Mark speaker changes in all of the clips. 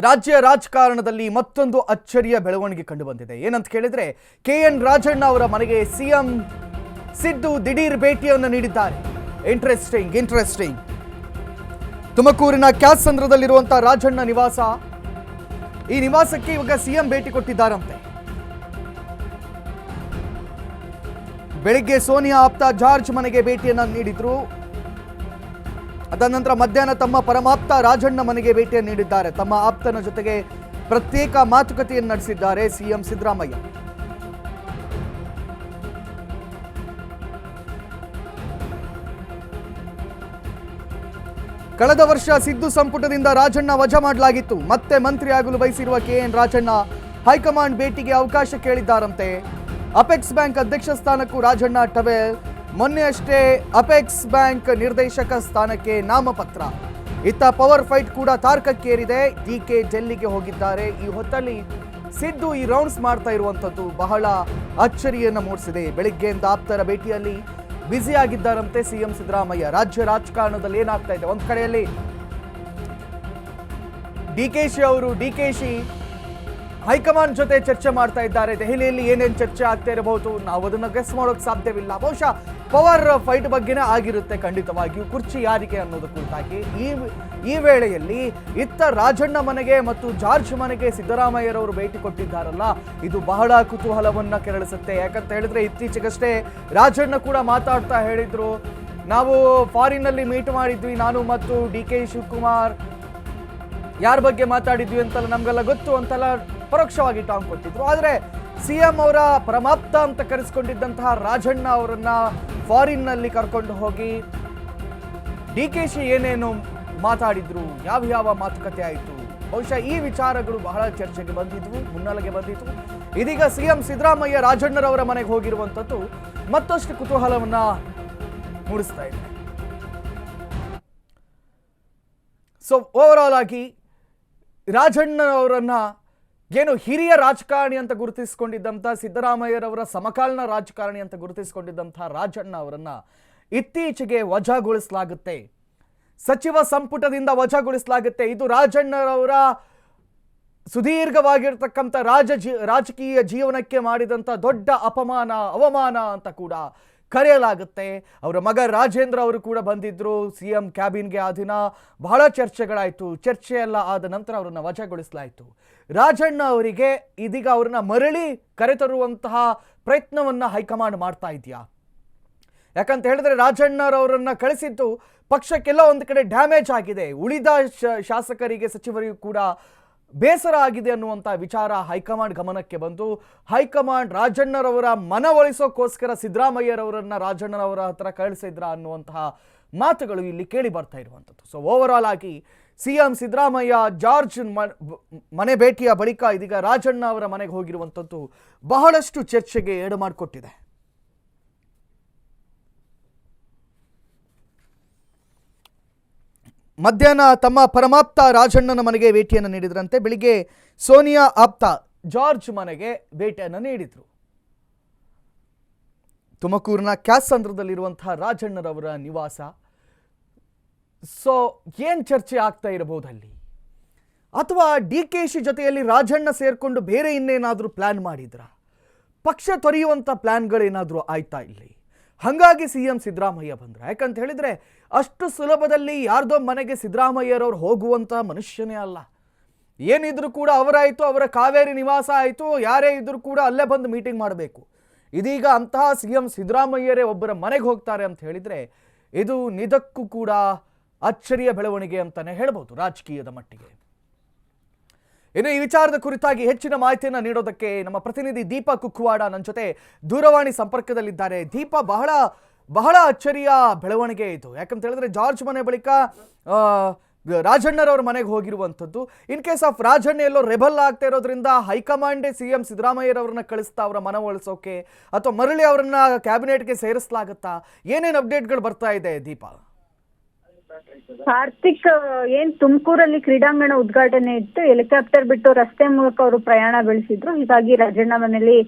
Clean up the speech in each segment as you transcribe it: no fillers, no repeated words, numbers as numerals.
Speaker 1: ರಾಜ್ಯ ರಾಜಕಾರಣದಲ್ಲಿ ಮತ್ತೊಂದು ಅಚ್ಚರಿಯ ಬೆಳವಣಿಗೆ ಕಂಡು ಬಂದಿದೆ. ಏನಂತ ಕೇಳಿದ್ರೆ KN ರಾಜಣ್ಣ ಅವರ ಮನೆಗೆ ಸಿಎಂ ಸಿದ್ದು ದಿಢೀರ್ ಭೇಟಿಯನ್ನು ನೀಡಿದ್ದಾರೆ. ಇಂಟ್ರೆಸ್ಟಿಂಗ್. ತುಮಕೂರಿನ ಕ್ಯಾತ್ಸಂದ್ರದಲ್ಲಿರುವಂತಹ ರಾಜಣ್ಣ ನಿವಾಸ, ಈ ನಿವಾಸಕ್ಕೆ ಇವಾಗ ಸಿಎಂ ಭೇಟಿ ಕೊಟ್ಟಿದ್ದಾರಂತೆ. ಬೆಳಿಗ್ಗೆ ಸೋನಿಯಾ ಆಪ್ತ ಜಾರ್ಜ್ ಮನೆಗೆ ಭೇಟಿಯನ್ನ ನೀಡಿದ್ರು. ಅದನಂತರ ಮಧ್ಯಾಹ್ನ ತಮ್ಮ ಪರಮಾಪ್ತ ರಾಜಣ್ಣ ಮನೆಗೆ ಭೇಟಿಯನ್ನು ನೀಡಿದ್ದಾರೆ. ತಮ್ಮ ಆಪ್ತನ ಜೊತೆಗೆ ಪ್ರತ್ಯೇಕ ಮಾತುಕತೆಯನ್ನು ನಡೆಸಿದ್ದಾರೆ ಸಿಎಂ ಸಿದ್ದರಾಮಯ್ಯ. ಕಳೆದ ವರ್ಷ ಸಿದ್ದು ಸಂಪುಟದಿಂದ ರಾಜಣ್ಣ ವಜಾ ಮಾಡಲಾಗಿತ್ತು. ಮತ್ತೆ ಮಂತ್ರಿಯಾಗಲು ಬಯಸಿರುವ KN ರಾಜಣ್ಣ ಹೈಕಮಾಂಡ್ ಭೇಟಿಗೆ ಅವಕಾಶ ಕೇಳಿದ್ದಾರಂತೆ. ಅಪೆಕ್ಸ್ ಬ್ಯಾಂಕ್ ಅಧ್ಯಕ್ಷ ಸ್ಥಾನಕ್ಕೂ ರಾಜಣ್ಣ ಟವೆಲ್. ಮೊನ್ನೆ ಅಷ್ಟೇ ಅಪೆಕ್ಸ್ ಬ್ಯಾಂಕ್ ನಿರ್ದೇಶಕ ಸ್ಥಾನಕ್ಕೆ ನಾಮಪತ್ರ. ಇತ್ತ ಪವರ್ ಫೈಟ್ ಕೂಡ ತಾರಕಕ್ಕೇರಿದೆ. DK ಡೆಲ್ಲಿಗೆ ಹೋಗಿದ್ದಾರೆ. ಈ ಹೊತ್ತಲ್ಲಿ ಸಿದ್ದು ಈ ರೌಂಡ್ಸ್ ಮಾಡ್ತಾ ಇರುವಂಥದ್ದು ಬಹಳ ಅಚ್ಚರಿಯನ್ನು ಮೂಡಿಸಿದೆ. ಬೆಳಿಗ್ಗೆಯಿಂದ ಆಪ್ತರ ಭೇಟಿಯಲ್ಲಿ ಬ್ಯುಸಿ ಆಗಿದ್ದಾರಂತೆ ಸಿಎಂ ಸಿದ್ದರಾಮಯ್ಯ. ರಾಜ್ಯ ರಾಜಕಾರಣದಲ್ಲಿ ಏನಾಗ್ತಾ ಇದೆ, ಒಂದ್ ಕಡೆಯಲ್ಲಿ ಡಿಕೆಶಿ ಹೈಕಮಾಂಡ್ ಜೊತೆ ಚರ್ಚೆ ಮಾಡ್ತಾ ಇದ್ದಾರೆ. ದೆಹಲಿಯಲ್ಲಿ ಏನೇನು ಚರ್ಚೆ ಆಗ್ತಾ ಇರಬಹುದು, ನಾವು ಅದನ್ನು ಗೆಸ್ ಮಾಡೋಕೆ ಸಾಧ್ಯವಿಲ್ಲ. ಬಹುಶಃ ಪವರ್ ಫೈಟ್ ಬಗ್ಗೆನೇ ಆಗಿರುತ್ತೆ ಖಂಡಿತವಾಗಿಯೂ, ಕುರ್ಚಿ ಯಾರಿಗೆ ಅನ್ನೋದು ಕುರಿತಾಗಿ. ಈ ವೇಳೆಯಲ್ಲಿ ಇತ್ತ ರಾಜಣ್ಣ ಮನೆಗೆ ಮತ್ತು ಜಾರ್ಜ್ ಮನೆಗೆ ಸಿದ್ದರಾಮಯ್ಯರವರು ಭೇಟಿ ಕೊಟ್ಟಿದ್ದಾರಲ್ಲ, ಇದು ಬಹಳ ಕುತೂಹಲವನ್ನ ಕೆರಳಿಸುತ್ತೆ. ಯಾಕಂತ ಹೇಳಿದ್ರೆ ಇತ್ತೀಚೆಗಷ್ಟೇ ರಾಜಣ್ಣ ಕೂಡ ಮಾತಾಡ್ತಾ ಹೇಳಿದ್ರು, ನಾವು ಫಾರಿನ್ನಲ್ಲಿ ಮೀಟ್ ಮಾಡಿದ್ವಿ, ನಾನು ಮತ್ತು DK ಶಿವಕುಮಾರ್ ಯಾರ ಬಗ್ಗೆ ಮಾತಾಡಿದ್ವಿ ಅಂತೆಲ್ಲ ನಮ್ಗೆಲ್ಲ ಗೊತ್ತು ಅಂತೆಲ್ಲ ಪರೋಕ್ಷವಾಗಿ ಟಾಂಗ್ ಕೊಟ್ಟಿದ್ರು. ಆದರೆ ಸಿಎಂ ಅವರ ಪರಮಾಪ್ತ ಅಂತ ಕರೆಸಿಕೊಂಡಿದ್ದಂತಹ ರಾಜಣ್ಣ ಅವರನ್ನ ಫಾರಿನ್ನಲ್ಲಿ ಕರ್ಕೊಂಡು ಹೋಗಿ DKಶಿ ಏನೇನು ಮಾತಾಡಿದ್ರು, ಯಾವ ಮಾತುಕತೆ ಆಯಿತು, ಬಹುಶಃ ಈ ವಿಚಾರಗಳು ಬಹಳ ಚರ್ಚೆಗೆ ಬಂದಿದ್ವು, ಮುನ್ನೆಲೆಗೆ ಬಂದಿದ್ವು. ಇದೀಗ ಸಿಎಂ ಸಿದ್ದರಾಮಯ್ಯ ರಾಜಣ್ಣರವರ ಮನೆಗೆ ಹೋಗಿರುವಂಥದ್ದು ಮತ್ತಷ್ಟು ಕುತೂಹಲವನ್ನ ಮೂಡಿಸ್ತಾ ಇದೆ. ಸೊ ಓವರ್ ಆಗಿ ರಾಜಣ್ಣ ಅವರನ್ನ ಏನು ಹಿರಿಯ ರಾಜಕಾರಣಿ ಅಂತ ಗುರುತಿಸಿಕೊಂಡಿದ್ದಂಥ ಸಿದ್ದರಾಮಯ್ಯರವರ ಸಮಕಾಲೀನ ರಾಜಕಾರಣಿ ಅಂತ ಗುರುತಿಸಿಕೊಂಡಿದ್ದಂಥ ರಾಜಣ್ಣ ಅವರನ್ನ ಇತ್ತೀಚೆಗೆ ವಜಾಗೊಳಿಸಲಾಗುತ್ತೆ, ಸಚಿವ ಸಂಪುಟದಿಂದ ವಜಾಗೊಳಿಸಲಾಗುತ್ತೆ. ಇದು ರಾಜಣ್ಣರವರ ಸುದೀರ್ಘವಾಗಿರ್ತಕ್ಕಂಥ ರಾಜಕೀಯ ಜೀವನಕ್ಕೆ ಮಾಡಿದಂಥ ದೊಡ್ಡ ಅವಮಾನ ಅಂತ ಕೂಡ ಕರೆಯಲಾಗುತ್ತೆ. ಅವರ ಮಗ ರಾಜೇಂದ್ರ ಅವರು ಕೂಡ ಬಂದಿದ್ರು ಸಿಎಂ ಕ್ಯಾಬಿನ್ಗೆ. ಆ ದಿನ ಬಹಳ ಚರ್ಚೆಗಳಾಯಿತು. ಚರ್ಚೆಯೆಲ್ಲ ಆದ ನಂತರ ಅವರನ್ನು ವಜಾಗೊಳಿಸಲಾಯಿತು. ರಾಜಣ್ಣ ಅವರಿಗೆ ಇದೀಗ ಅವ್ರನ್ನ ಮರಳಿ ಕರೆತರುವಂತಹ ಪ್ರಯತ್ನವನ್ನ ಹೈಕಮಾಂಡ್ ಮಾಡ್ತಾ ಇದೆಯಾ? ಯಾಕಂತ ಹೇಳಿದ್ರೆ ರಾಜಣ್ಣರವರನ್ನ ಕಳಿಸಿದ್ದು ಪಕ್ಷಕ್ಕೆಲ್ಲ ಒಂದು ಕಡೆ ಡ್ಯಾಮೇಜ್ ಆಗಿದೆ. ಉಳಿದ ಶಾಸಕರಿಗೆ ಸಚಿವರಿಗೂ ಕೂಡ ಬೇಸರ ಆಗಿದೆ ಅನ್ನುವಂಥ ವಿಚಾರ ಹೈಕಮಾಂಡ್ ಗಮನಕ್ಕೆ ಬಂದು ಹೈಕಮಾಂಡ್ ರಾಜಣ್ಣರವರ ಮನವೊಲಿಸೋಕ್ಕೋಸ್ಕರ ಸಿದ್ದರಾಮಯ್ಯರವರನ್ನ ರಾಜಣ್ಣರವರ ಹತ್ರ ಕಳಿಸಿದ್ರ ಅನ್ನುವಂತಹ ಮಾತುಗಳು ಇಲ್ಲಿ ಕೇಳಿ ಬರ್ತಾ ಇರುವಂಥದ್ದು. ಸೊ ಓವರ್ ಆಗಿ ಸಿಎಂ ಸಿದ್ದರಾಮಯ್ಯ ಜಾರ್ಜ್ ಮನೆ ಭೇಟಿಯ ಬಳಿಕ ಇದೀಗ ರಾಜಣ್ಣ ಅವರ ಮನೆಗೆ ಹೋಗಿರುವಂಥದ್ದು ಬಹಳಷ್ಟು ಚರ್ಚೆಗೆ ಎಡೆ ಮಾಡಿಕೊಟ್ಟಿದೆ. ಮಧ್ಯಾಹ್ನ ತಮ್ಮ ಪರಮಾಪ್ತ ರಾಜಣ್ಣನ ಮನೆಗೆ ಭೇಟಿಯನ್ನು ನೀಡಿದ್ರಂತೆ. ಬೆಳಿಗ್ಗೆ ಸೋನಿಯಾ ಆಪ್ತ ಜಾರ್ಜ್ ಮನೆಗೆ ಭೇಟಿಯನ್ನು ನೀಡಿದ್ರು. ತುಮಕೂರಿನ ಕ್ಯಾತ್ಸಂದ್ರದಲ್ಲಿರುವಂತಹ ರಾಜಣ್ಣರವರ ನಿವಾಸ. ಸೊ ಏನ್ ಚರ್ಚೆ ಆಗ್ತಾ ಇರಬಹುದು ಅಲ್ಲಿ, ಅಥವಾ DKಶಿ ಜೊತೆಯಲ್ಲಿ ರಾಜಣ್ಣ ಸೇರ್ಕೊಂಡು ಬೇರೆ ಇನ್ನೇನಾದರೂ ಪ್ಲಾನ್ ಮಾಡಿದ್ರ, ಪಕ್ಷ ತೊರೆಯುವಂಥ ಪ್ಲಾನ್ಗಳೇನಾದರೂ ಆಯ್ತಾ ಇಲ್ಲಿ? ಹಾಗಾಗಿ ಸಿಎಂ ಸಿದ್ದರಾಮಯ್ಯ ಬಂದ್ರ. ಯಾಕಂತ ಹೇಳಿದ್ರೆ ಅಷ್ಟು ಸುಲಭದಲ್ಲಿ ಯಾರ್ದೋ ಮನೆಗೆ ಸಿದ್ದರಾಮಯ್ಯರವ್ರು ಹೋಗುವಂಥ ಮನುಷ್ಯನೇ ಅಲ್ಲ. ಏನಿದ್ರು ಕೂಡ ಅವರಾಯಿತು, ಅವರ ಕಾವೇರಿ ನಿವಾಸ ಆಯಿತು, ಯಾರೇ ಇದ್ರೂ ಕೂಡ ಅಲ್ಲೇ ಬಂದು ಮೀಟಿಂಗ್ ಮಾಡಬೇಕು. ಇದೀಗ ಅಂತಹ ಸಿಎಂ ಸಿದ್ದರಾಮಯ್ಯರೇ ಒಬ್ಬರ ಮನೆಗೆ ಹೋಗ್ತಾರೆ ಅಂತ ಹೇಳಿದ್ರೆ ಇದು ನಿಜಕ್ಕೂ ಕೂಡ ಅಚ್ಚರಿಯ ಬೆಳವಣಿಗೆ ಅಂತಾನೆ ಹೇಳ್ಬೋದು ರಾಜಕೀಯದ ಮಟ್ಟಿಗೆ. ಇನ್ನು ಈ ವಿಚಾರದ ಕುರಿತಾಗಿ ಹೆಚ್ಚಿನ ಮಾಹಿತಿಯನ್ನು ನೀಡೋದಕ್ಕೆ ನಮ್ಮ ಪ್ರತಿನಿಧಿ ದೀಪಾ ಕುಕ್ಕುವಾಡ ನನ್ನ ಜೊತೆ ದೂರವಾಣಿ ಸಂಪರ್ಕದಲ್ಲಿದ್ದಾರೆ. ದೀಪ, ಬಹಳ ಅಚ್ಚರಿಯ ಬೆಳವಣಿಗೆ ಇದು. ಯಾಕಂತ ಹೇಳಿದ್ರೆ ಜಾರ್ಜ್ ಮನೆ ಬಳಿಕ ರಾಜಣ್ಣರವ್ರ ಮನೆಗೆ ಹೋಗಿರುವಂಥದ್ದು. ಇನ್ ಕೇಸ್ ಆಫ್ ರಾಜಣ್ಣ ಎಲ್ಲೋ ರೆಬಲ್ ಆಗ್ತಾ ಇರೋದ್ರಿಂದ ಹೈಕಮಾಂಡೇ ಸಿಎಂ ಸಿದ್ದರಾಮಯ್ಯರವ್ರನ್ನ ಕಳಿಸ್ತಾ ಅವರ ಮನವೊಲಿಸೋಕೆ, ಅಥವಾ ಮರಳಿ ಅವರನ್ನ ಕ್ಯಾಬಿನೆಟ್ಗೆ ಸೇರಿಸಲಾಗುತ್ತಾ? ಏನೇನು ಅಪ್ಡೇಟ್ಗಳು ಬರ್ತಾ ಇದೆ ದೀಪಾ?
Speaker 2: ಕಾರ್ತಿಕ್, ಏನ್ ತುಮಕೂರಲ್ಲಿ ಕ್ರೀಡಾಂಗಣ ಉದ್ಘಾಟನೆ ಇತ್ತು, ಹೆಲಿಕಾಪ್ಟರ್ ಬಿಟ್ಟು ರಸ್ತೆ ಮೂಲಕ ಅವರು ಪ್ರಯಾಣ ಬೆಳೆಸಿದ್ರು. ಹೀಗಾಗಿ ರಾಜಣ್ಣ ಮನೆಯಲ್ಲಿ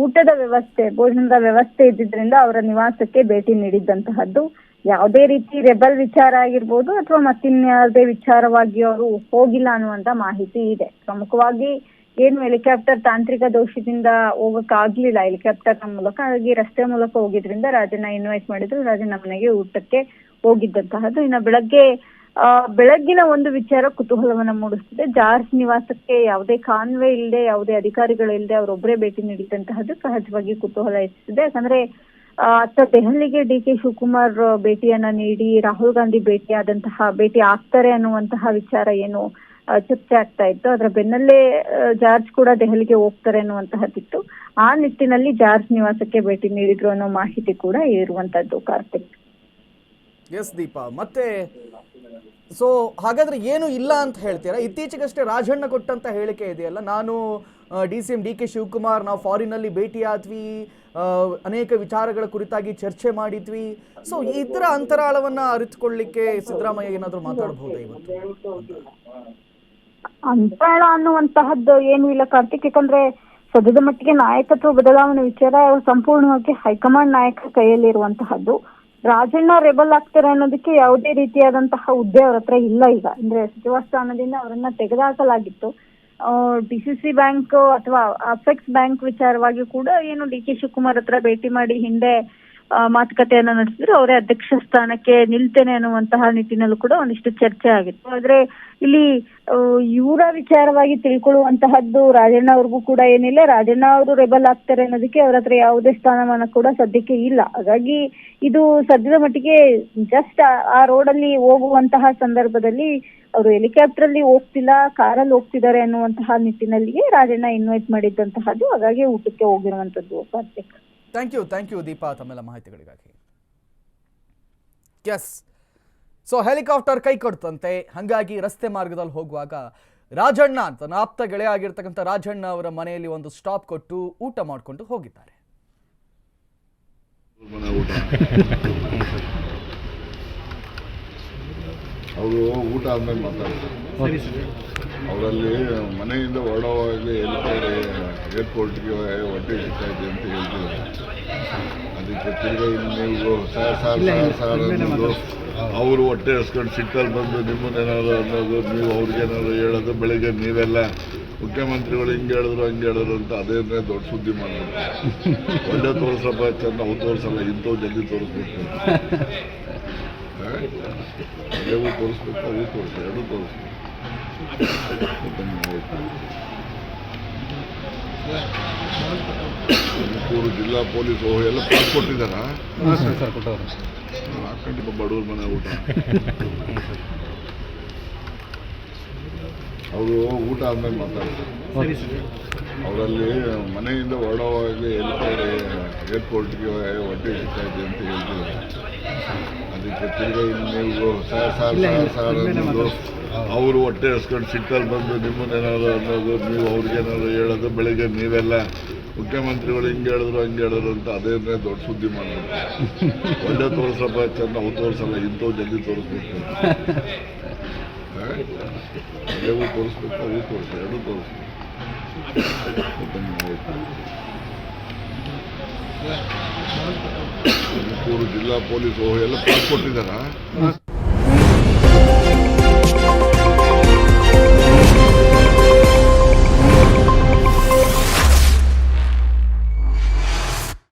Speaker 2: ಊಟದ ವ್ಯವಸ್ಥೆ, ಭೋಜನದ ವ್ಯವಸ್ಥೆ ಇದ್ದಿದ್ರಿಂದ ಅವರ ನಿವಾಸಕ್ಕೆ ಭೇಟಿ ನೀಡಿದ್ದಂತಹದ್ದು. ಯಾವುದೇ ರೀತಿ ರೆಬಲ್ ವಿಚಾರ ಆಗಿರ್ಬೋದು ಅಥವಾ ಮತ್ತಿನ್ಯಾವುದೇ ವಿಚಾರವಾಗಿ ಅವರು ಹೋಗಿಲ್ಲ ಅನ್ನುವಂತ ಮಾಹಿತಿ ಇದೆ. ಪ್ರಮುಖವಾಗಿ ಏನು ಹೆಲಿಕಾಪ್ಟರ್ ತಾಂತ್ರಿಕ ದೋಷದಿಂದ ಹೋಗಕ್ಕಾಗ್ಲಿಲ್ಲ ಹೆಲಿಕಾಪ್ಟರ್ ಮೂಲಕ, ಹಾಗಾಗಿ ರಸ್ತೆ ಮೂಲಕ ಹೋಗಿದ್ರಿಂದ ರಾಜಣ್ಣ ಇನ್ವೈಟ್ ಮಾಡಿದ್ರು. ರಾಜಣ್ಣ ಮನೆಗೆ ಊಟಕ್ಕೆ ಹೋಗಿದ್ದಂತಹದ್ದು. ಇನ್ನು ಬೆಳಗ್ಗಿನ ಒಂದು ವಿಚಾರ ಕುತೂಹಲವನ್ನ ಮೂಡಿಸ್ತಿದೆ. ಜಾರ್ಜ್ ನಿವಾಸಕ್ಕೆ ಯಾವುದೇ ಕಾನ್ವೆ ಇಲ್ಲದೆ, ಯಾವುದೇ ಅಧಿಕಾರಿಗಳು ಇಲ್ಲದೆ ಅವರೊಬ್ಬರೇ ಭೇಟಿ ನೀಡಿದಂತಹದ್ದು ಸಹಜವಾಗಿ ಕುತೂಹಲ ಹೆಚ್ಚಿಸಿದೆ. ಯಾಕಂದ್ರೆ ಅತ್ತ ದೆಹಲಿಗೆ ಡಿ.ಕೆ. ಶಿವಕುಮಾರ್ ಭೇಟಿಯನ್ನ ನೀಡಿ ರಾಹುಲ್ ಗಾಂಧಿ ಭೇಟಿ ಆಗ್ತಾರೆ ಅನ್ನುವಂತಹ ವಿಚಾರ ಏನು ಚರ್ಚೆ ಆಗ್ತಾ ಇತ್ತು, ಅದರ ಬೆನ್ನಲ್ಲೇ ಜಾರ್ಜ್ ಕೂಡ ದೆಹಲಿಗೆ ಹೋಗ್ತಾರೆ ಅನ್ನುವಂತಹದ್ದಿತ್ತು. ಆ ನಿಟ್ಟಿನಲ್ಲಿ ಜಾರ್ಜ್ ನಿವಾಸಕ್ಕೆ ಭೇಟಿ ನೀಡಿದ್ರು ಅನ್ನೋ ಮಾಹಿತಿ ಕೂಡ ಇರುವಂತದ್ದು. ಕಾರ್ತಿಕ್.
Speaker 1: ಎಸ್ ದೀಪಾ, ಮತ್ತೆ ಸೊ ಹಾಗಾದ್ರೆ ಏನು ಇಲ್ಲ ಅಂತ ಹೇಳ್ತೀರಾ? ಇತ್ತೀಚೆಗಷ್ಟೇ ರಾಜಣ್ಣ ಕೊಟ್ಟಂತ ಹೇಳಿಕೆ ಇದೆಯಲ್ಲ, ನಾನು ಡಿ.ಸಿ.ಎಂ ಡಿ.ಕೆ. ಶಿವಕುಮಾರ್ ನಾವು ಫಾರಿನಲ್ಲಿ ಭೇಟಿಯಾದ್ವಿ, ಅನೇಕ ವಿಚಾರಗಳ ಕುರಿತಾಗಿ ಚರ್ಚೆ ಮಾಡಿದ್ವಿ. ಸೊ ಇದರ ಅಂತರಾಳವನ್ನ ಅರಿತುಕೊಳ್ಳಿಕ್ಕೆ ಸಿದ್ದರಾಮಯ್ಯ ಏನಾದರೂ ಮಾತಾಡಬಹುದಾ ಇವತ್ತು?
Speaker 2: ಅಂತರಾಳ ಅನ್ನುವಂತಹದ್ದು ಏನು ಇಲ್ಲ ಕಾರ್ತಿಕ್. ಯಾಕಂದ್ರೆ ಸದ್ಯದ ಮಟ್ಟಿಗೆ ನಾಯಕತ್ವ ಬದಲಾವಣೆ ವಿಚಾರ ಸಂಪೂರ್ಣವಾಗಿ ಹೈಕಮಾಂಡ್ ನಾಯಕರ ಕೈಯಲ್ಲಿ ಇರುವಂತಹದ್ದು. ರಾಜಣ್ಣ ರೆಬಲ್ ಆಗ್ತಾರೆ ಅನ್ನೋದಕ್ಕೆ ಯಾವುದೇ ರೀತಿಯಾದಂತಹ ಹುದ್ದೆ ಅವ್ರ ಹತ್ರ ಇಲ್ಲ ಈಗ. ಅಂದ್ರೆ ಸಚಿವ ಸ್ಥಾನದಿಂದ ಅವರನ್ನ ತೆಗೆದುಹಾಕಲಾಗಿತ್ತು. ಡಿಸಿಸಿ ಬ್ಯಾಂಕ್ ಅಥವಾ ಅಪೆಕ್ಸ್ ಬ್ಯಾಂಕ್ ವಿಚಾರವಾಗಿ ಕೂಡ ಏನು ಡಿ.ಕೆ. ಶಿವಕುಮಾರ್ ಹತ್ರ ಭೇಟಿ ಮಾಡಿ ಹಿಂದೆ ಮಾತುಕತೆಯನ್ನ ನಡೆಸಿದ್ರು. ಅವರೇ ಅಧ್ಯಕ್ಷ ಸ್ಥಾನಕ್ಕೆ ನಿಲ್ತೇನೆ ಅನ್ನುವಂತಹ ನಿಟ್ಟಿನಲ್ಲೂ ಕೂಡ ಒಂದಿಷ್ಟು ಚರ್ಚೆ ಆಗಿತ್ತು. ಆದ್ರೆ ಇಲ್ಲಿ ಇವರ ವಿಚಾರವಾಗಿ ತಿಳ್ಕೊಳ್ಳುವಂತಹದ್ದು ರಾಜಣ್ಣ ಅವ್ರಿಗೂ ಕೂಡ ಏನಿಲ್ಲ. ರಾಜಣ್ಣ ಅವರು ರೆಬಲ್ ಆಗ್ತಾರೆ ಅನ್ನೋದಕ್ಕೆ ಅವ್ರ ಹತ್ರ ಯಾವುದೇ ಸ್ಥಾನಮಾನ ಕೂಡ ಸದ್ಯಕ್ಕೆ ಇಲ್ಲ. ಹಾಗಾಗಿ ಇದು ಸದ್ಯದ ಮಟ್ಟಿಗೆ ಜಸ್ಟ್ ಆ ರೋಡಲ್ಲಿ ಹೋಗುವಂತಹ ಸಂದರ್ಭದಲ್ಲಿ ಅವರು ಹೆಲಿಕಾಪ್ಟರ್ ಅಲ್ಲಿ ಹೋಗ್ತಿಲ್ಲ, ಕಾರಲ್ಲಿ ಹೋಗ್ತಿದ್ದಾರೆ ಅನ್ನುವಂತಹ ನಿಟ್ಟಿನಲ್ಲಿಯೇ ರಾಜಣ್ಣ ಇನ್ವೈಟ್ ಮಾಡಿದ್ದಂತಹದ್ದು. ಹಾಗಾಗಿ ಊಟಕ್ಕೆ ಹೋಗಿರುವಂತದ್ದು. ಕಾರ್ತಿಕ್.
Speaker 1: ಥ್ಯಾಂಕ್ ಯು ದೀಪಾ ತಮ್ಮೆಲ್ಲ ಮಾಹಿತಿಗಳಿಗಾಗಿ. ಎಸ್, ಸೊ ಹೆಲಿಕಾಪ್ಟರ್ ಕೈ ಕೊಡ್ತಂತೆ, ಹಾಗಾಗಿ ರಸ್ತೆ ಮಾರ್ಗದಲ್ಲಿ ಹೋಗುವಾಗ ರಾಜಣ್ಣ ಅಂತ ಆಪ್ತ ಗೆಳೆಯ ಆಗಿರ್ತಕ್ಕಂಥ ರಾಜಣ್ಣ ಅವರ ಮನೆಯಲ್ಲಿ ಒಂದು ಸ್ಟಾಪ್ ಕೊಟ್ಟು ಊಟ ಮಾಡಿಕೊಂಡು ಹೋಗಿದ್ದಾರೆ.
Speaker 3: ಅವರು ಊಟ ಆದ್ಮೇಲೆ ಮಾತಾಡ್ತಾರೆ. ಅವರಲ್ಲಿ ಮನೆಯಿಂದ ಹೊರಡುವಾಗಲೇ ಏರ್ಪೋರ್ಟ್ಗೆ ಹೊಟ್ಟೆ ಸಿಗ್ತಾಯಿದೆ ಅಂತ ಹೇಳ್ತಿದ್ದಾರೆ. ಅದಕ್ಕೆ ತಿರ್ಗಿ ನೀವು ಸಾರ್ ಅನ್ನೋದು ಅವರು ಹೊಟ್ಟೆ ಹಸ್ಕೊಂಡು ಸಿಟ್ಟಲ್ಲಿ ಬಂದು ನಿಮ್ಮನ್ನೇನಾದ್ರು ಅನ್ನೋದು, ನೀವು ಅವ್ರಿಗೇನಾದ್ರು ಹೇಳೋದು, ಬೆಳಗ್ಗೆ ನೀವೆಲ್ಲ ಮುಖ್ಯಮಂತ್ರಿಗಳು ಹಿಂಗೆ ಹೇಳಿದ್ರು ಹಂಗೆ ಹೇಳಿದ್ರು ಅಂತ ಅದೇನೇ ದೊಡ್ಡ ಸುದ್ದಿ ಮಾಡೋದು. ಒಳ್ಳೆ ತೋರಿಸಪ್ಪ ಚೆಂದ, ಅವು ತೋರಿಸಲ್ಲ, ಇಂಥವು ಜಲ್ದಿ ತೋರಿಸ್ಬೇಕು. ಅವು ತೋರಿಸ್ಬೇಕು, ಅವು ತೋರಿಸಿ, ಎರಡೂ ತೋರಿಸ್ಬೇಕು. ತುಮಕೂರು ಜಿಲ್ಲಾ ಪೊಲೀಸ್ ಎಲ್ಲ ಪಾಸ್ ಕೊಟ್ಟಿದ್ದಾರಾ? ಹಾಕೊಂಡು ಬಡವ್ರ ಮನೆ ಊಟ. ಅವರು ಊಟ ಆದ್ಮೇಲೆ ಮಾತಾಡ್ತಾರೆ. ಅವರಲ್ಲಿ ಮನೆಯಿಂದ ಹೊರಡುವಾಗಲೇ ಏರ್ಪೋರ್ಟ್ಗೆ ಹೊಟ್ಟೆ ಸಿಗ್ತಾಯಿದೆ ಅಂತ ಹೇಳ್ತಿದ್ದಾರೆ. ಅದಕ್ಕೆ ತಿರ್ಗಿ ನೀವು ಸಾರ್ ಅನ್ನೋದು ಅವರು ಹೊಟ್ಟೆ ಹಸ್ಕೊಂಡು ಸಿಟ್ಟಲ್ಲಿ ಬಂದು ನಿಮ್ಮನ್ನೇನಾದ್ರು ಅನ್ನೋದು, ನೀವು ಅವ್ರಿಗೇನಾದ್ರು ಹೇಳೋದು, ಬೆಳಗ್ಗೆ ನೀವೆಲ್ಲ ಮುಖ್ಯಮಂತ್ರಿಗಳು ಹಿಂಗೆ ಹೇಳಿದ್ರು ಹಂಗೆ ಹೇಳಿದ್ರು ಅಂತ ಅದೇನೇ ದೊಡ್ಡ ಸುದ್ದಿ ಮಾಡೋದು. ಒಳ್ಳೆ ತೋರಿಸಪ್ಪ ಚೆಂದ, ಅವು ತೋರಿಸಲ್ಲ, ಇಂಥವು ಜಲ್ದಿ ತೋರಿಸ್ಬೇಕು. ಅವು ತೋರಿಸ್ಬೇಕು, ಅವು ತೋರಿಸಿ, ಎರಡೂ ತೋರಿಸ್ಬೇಕು. ತುಮಕೂರು ಜಿಲ್ಲಾ ಪೊಲೀಸ್ ಎಲ್ಲ ಪಾಸ್ ಕೊಟ್ಟಿದ್ದಾರಾ?